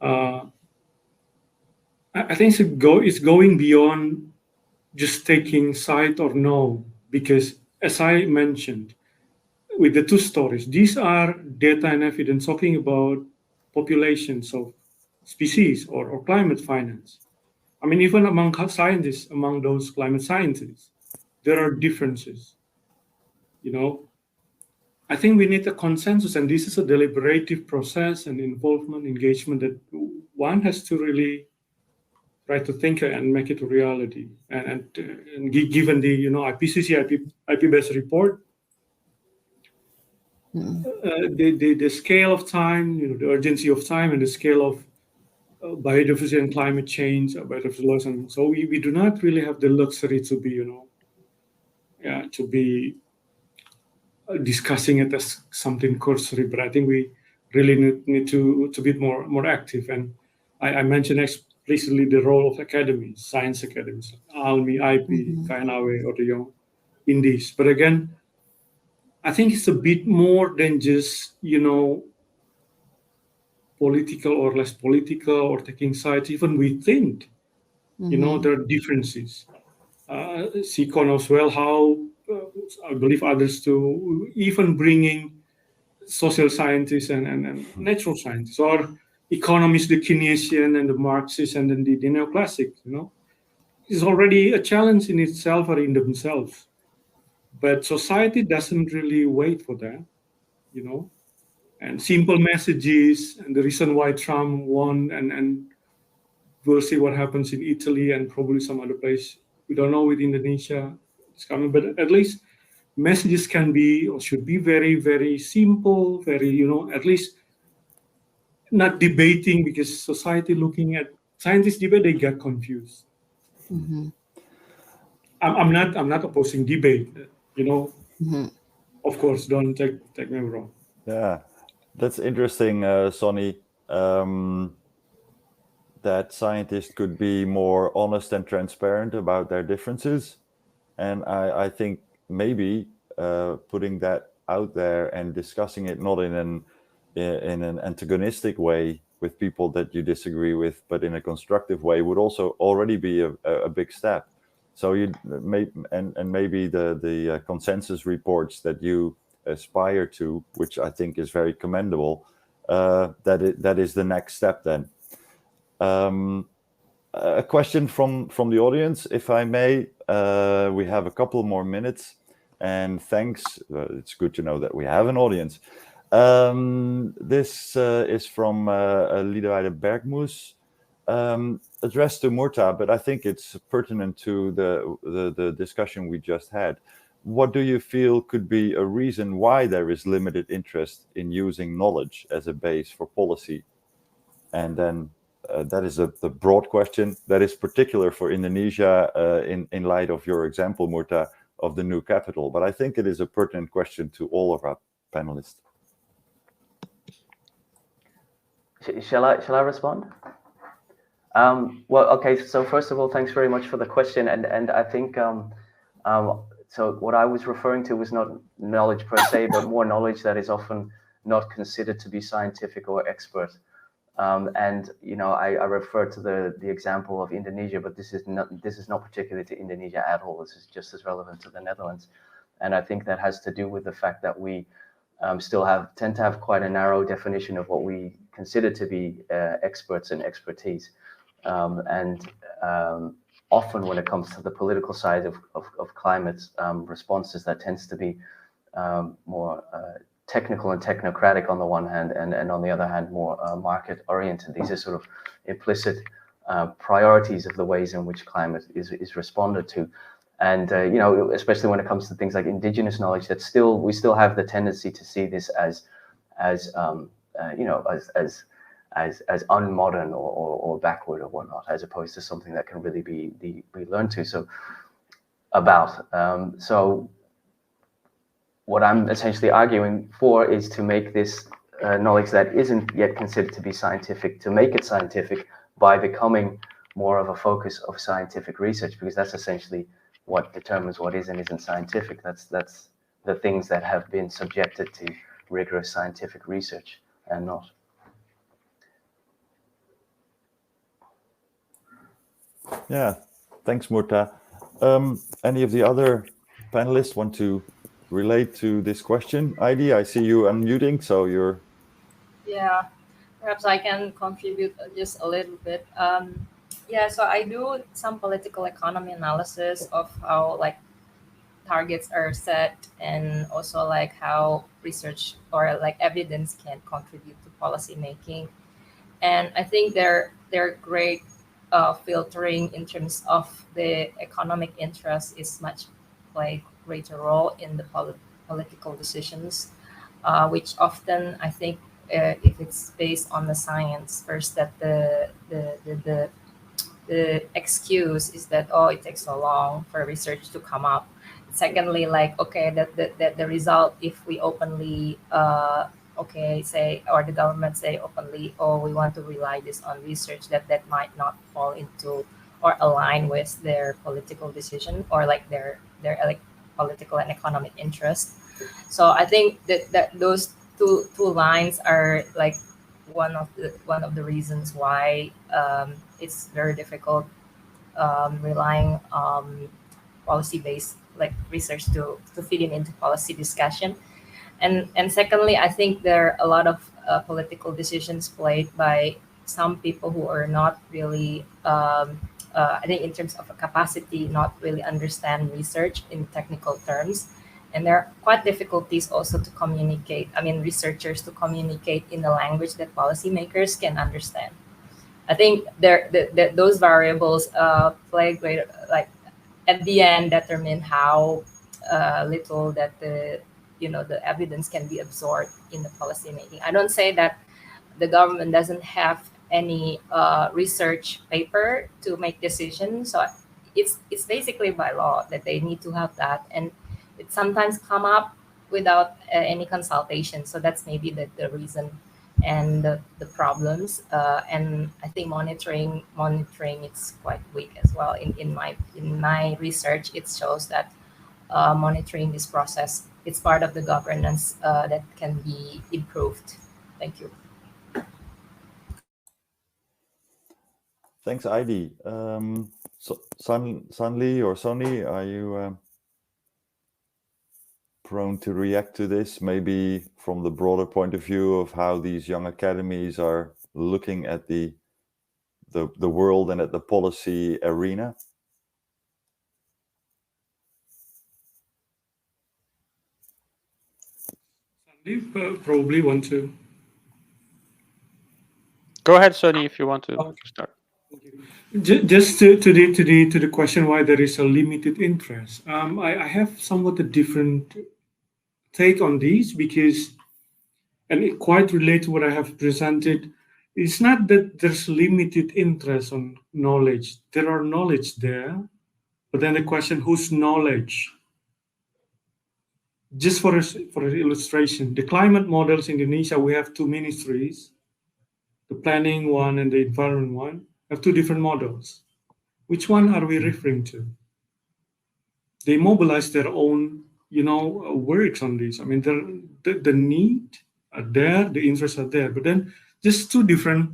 I think it's going beyond just taking side or no, because as I mentioned, with the two stories, these are data and evidence talking about populations of species or climate finance. I mean, even among scientists, among those climate scientists, there are differences. You know, I think we need a consensus, and this is a deliberative process and involvement, engagement that one has to really try to think and make it a reality. And given the IPCC IP-based report, the scale of time, the urgency of time, and the scale of biodiversity and climate change, biodiversity loss, and so we do not really have the luxury to be discussing it as something cursory. But I think we really need to be more active. And I mentioned explicitly the role of academies, science academies, ALMI, IP, KNAW, or the young Indies. But again, I think it's a bit more than just political or less political or taking sides. Even we think, there are differences. Siko knows well how, I believe others too, even bringing social scientists and natural scientists, or economists, the Keynesian and the Marxists and then the neoclassic, is already a challenge in itself or in themselves. But society doesn't really wait for that, and simple messages, and the reason why Trump won, and we'll see what happens in Italy and probably some other place. We don't know with Indonesia it's coming, but at least messages can be or should be very, very simple, very, at least not debating, because society looking at scientists debate, they get confused. Mm-hmm. I'm not opposing debate, Mm-hmm. Of course, don't take me wrong. Yeah, that's interesting, Sonny. That scientists could be more honest and transparent about their differences, and I think maybe putting that out there and discussing it not in an antagonistic way with people that you disagree with, but in a constructive way, would also already be a big step. So maybe the consensus reports that you aspire to, which I think is very commendable, that is the next step then. A question from the audience, if I may. We have a couple more minutes, and thanks. It's good to know that we have an audience. This is from Liederwijde Bergmoes, addressed to Murta, but I think it's pertinent to the discussion we just had. What do you feel could be a reason why there is limited interest in using knowledge as a base for policy? And then that is the broad question that is particular for Indonesia in light of your example, Murta, of the new capital. But I think it is a pertinent question to all of our panelists. Shall I respond? Well, okay. So first of all, thanks very much for the question. And I think so. What I was referring to was not knowledge per se, but more knowledge that is often not considered to be scientific or expert. And I refer to the example of Indonesia, but this is not particular to Indonesia at all. This is just as relevant to the Netherlands, and I think that has to do with the fact that we still tend to have quite a narrow definition of what we consider to be experts and expertise, and often when it comes to the political side of climate responses, that tends to be more technical and technocratic on the one hand, and on the other hand more market oriented. These are sort of implicit priorities of the ways in which climate is responded to, and especially when it comes to things like indigenous knowledge, that we still have the tendency to see this as unmodern or backward or whatnot, as opposed to something that can really be learned to. So what I'm essentially arguing for is to make this knowledge that isn't yet considered to be scientific, to make it scientific by becoming more of a focus of scientific research, because that's essentially what determines what is and isn't scientific. That's the things that have been subjected to rigorous scientific research and not. Yeah, thanks, Murta. Any of the other panelists want to relate to this question? Heidi, I see you unmuting, so you're... Yeah, perhaps I can contribute just a little bit. Yeah, so I do some political economy analysis of how targets are set, and also how research or evidence can contribute to policy making. And I think they're great filtering in terms of the economic interest is much play greater role in the political decisions, which often I think if it's based on the science first, that the excuse is that it takes so long for research to come up. Secondly, that the result, if we openly say, or the government say openly, we want to rely this on research, that might not fall into or align with their political decision or their political and economic interest. So I think that those two lines are one of the reasons why it's very difficult relying policy-based research to feed into policy discussion. And secondly, I think there are a lot of political decisions played by some people who are not really, I think in terms of a capacity, not really understand research in technical terms. And there are quite difficulties also to communicate, I mean, researchers to communicate in a language that policymakers can understand. I think those variables play great, like at the end, determine how little that the evidence can be absorbed in the policy making. I don't say that the government doesn't have any research paper to make decisions. So it's basically by law that they need to have that, and it sometimes come up without any consultation. So that's maybe the reason and the problems. And I think monitoring it's quite weak as well. In my research, it shows that monitoring this process, it's part of the governance that can be improved. Thank you. Thanks, Heidi. Sanli or Sonny, are you prone to react to this, maybe from the broader point of view of how these young academies are looking at the world and at the policy arena? Sandeep probably want to. Go ahead, Sonny, if you want to start. Just to the question why there is a limited interest. I have somewhat a different take on these, because, and it quite relates to what I have presented. It's not that there's limited interest on knowledge. There are knowledge there, but then the question, whose knowledge? Just for illustration, the climate models in Indonesia, we have two ministries, the planning one and the environment one, have two different models. Which one are we referring to? They mobilize their own, works on this. I mean, the need are there, the interests are there, but then just two different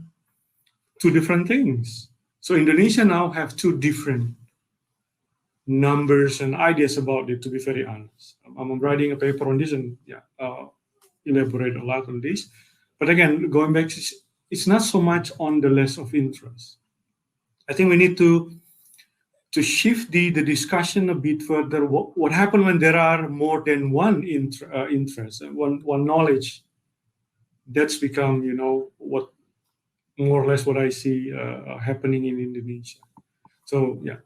things. So Indonesia now have two different numbers and ideas about it, to be very honest. I'm writing a paper on this and elaborate a lot on this. But again, going back, it's not so much on the list of interest. I think we need to shift the discussion a bit further. What happens when there are more than one interest and one knowledge? That's become, what more or less what I see happening in Indonesia. So yeah.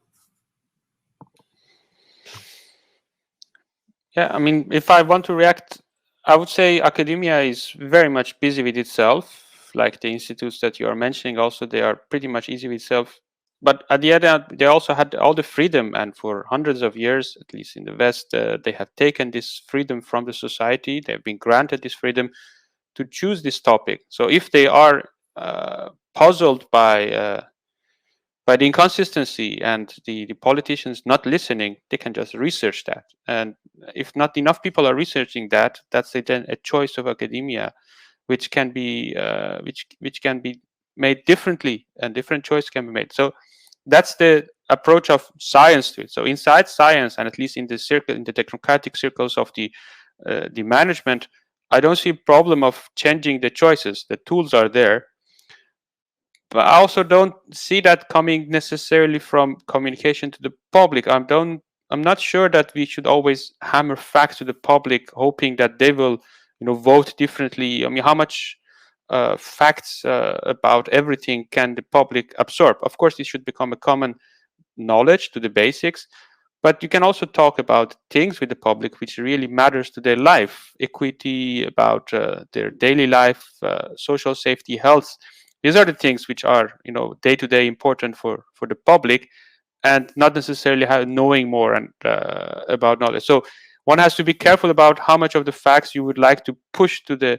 Yeah, I mean, if I want to react, I would say academia is very much busy with itself. Like the institutes that you are mentioning, also they are pretty much easy with itself. But at the other end, they also had all the freedom, and for hundreds of years, at least in the West, they have taken this freedom from the society. They've been granted this freedom to choose this topic. So if they are puzzled by the inconsistency and the politicians not listening, they can just research that. And if not enough people are researching that, that's then a choice of academia, which can be which can be made differently, and different choice can be made. So that's the approach of science to it. So inside science, and at least in the technocratic circles of the management, I don't see a problem of changing the choices. The tools are there. But I also don't see that coming necessarily from communication to the public. I'm not sure that we should always hammer facts to the public, hoping that they will, vote differently. I mean, how much facts about everything can the public absorb? Of course, it should become a common knowledge to the basics, but you can also talk about things with the public which really matters to their life, equity, about their daily life, social safety, health. These are the things which are, day-to-day important for the public, and not necessarily knowing more and about knowledge. So one has to be careful about how much of the facts you would like to push to the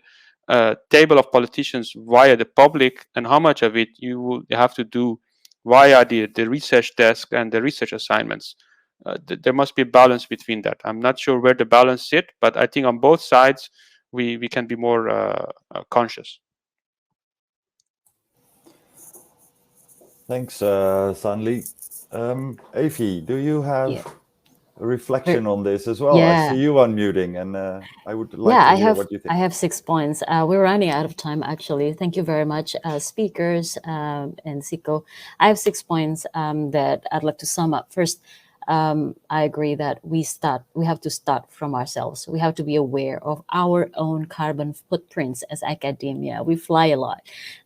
table of politicians via the public, and how much of it you will have to do via the research desk and the research assignments. There must be a balance between that. I'm not sure where the balance sits, but I think on both sides we can be more conscious. Thanks, Sanli. Avi, do you have reflection on this as well. Yeah. I see you unmuting, and I would like Yeah, to hear what you think. I have 6 points. We're running out of time, actually. Thank you very much, speakers and Siko. I have 6 points that I'd like to sum up. First, I agree that we have to start from ourselves. We have to be aware of our own carbon footprints as academia. We fly a lot.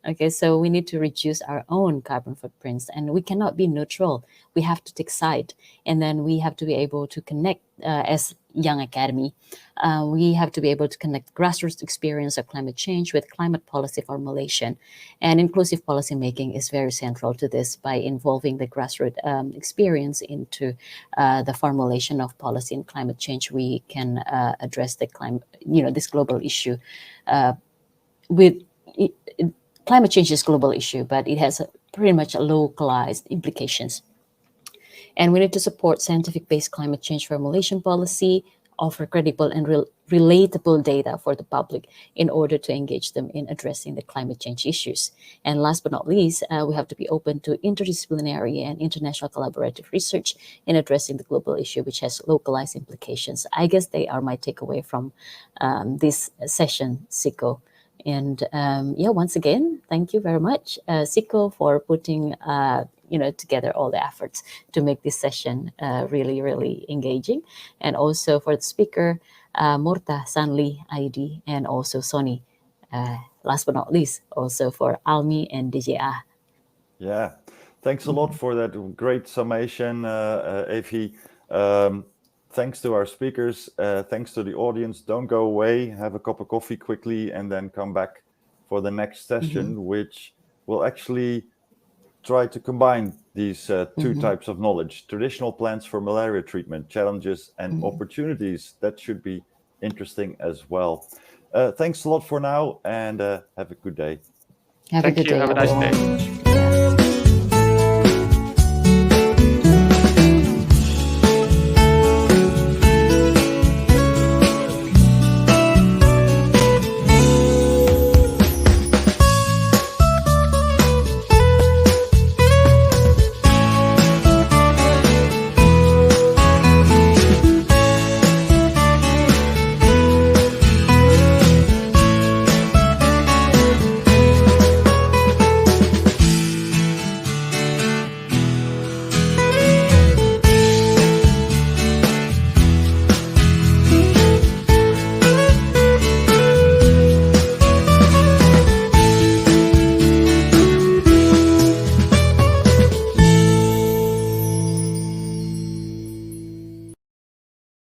Okay, so we need to reduce our own carbon footprints, and we cannot be neutral. We have to take side, and then we have to be able to connect as Young Academy. We have to be able to connect grassroots experience of climate change with climate policy formulation. And inclusive policy making is very central to this by involving the grassroots experience into the formulation of policy and climate change. We can address the this global issue. Climate change is a global issue, but it has pretty much localized implications. And we need to support scientific-based climate change formulation policy, offer credible and relatable data for the public in order to engage them in addressing the climate change issues. And last but not least, we have to be open to interdisciplinary and international collaborative research in addressing the global issue, which has localized implications. I guess they are my takeaway from this session, Siko. And once again, thank you very much, Siko, for putting together all the efforts to make this session really, really engaging. And also for the speaker, Murta, Sanli, ID, and also Sony. Last but not least, also for ALMI and DJA. Yeah, thanks a lot for that great summation, Avi. Thanks to our speakers. Thanks to the audience. Don't go away. Have a cup of coffee quickly and then come back for the next session, which will actually try to combine these two types of knowledge: traditional plans for malaria treatment, challenges and opportunities. That should be interesting as well. Thanks a lot for now, and have a good day. Have a good day. Have a nice day.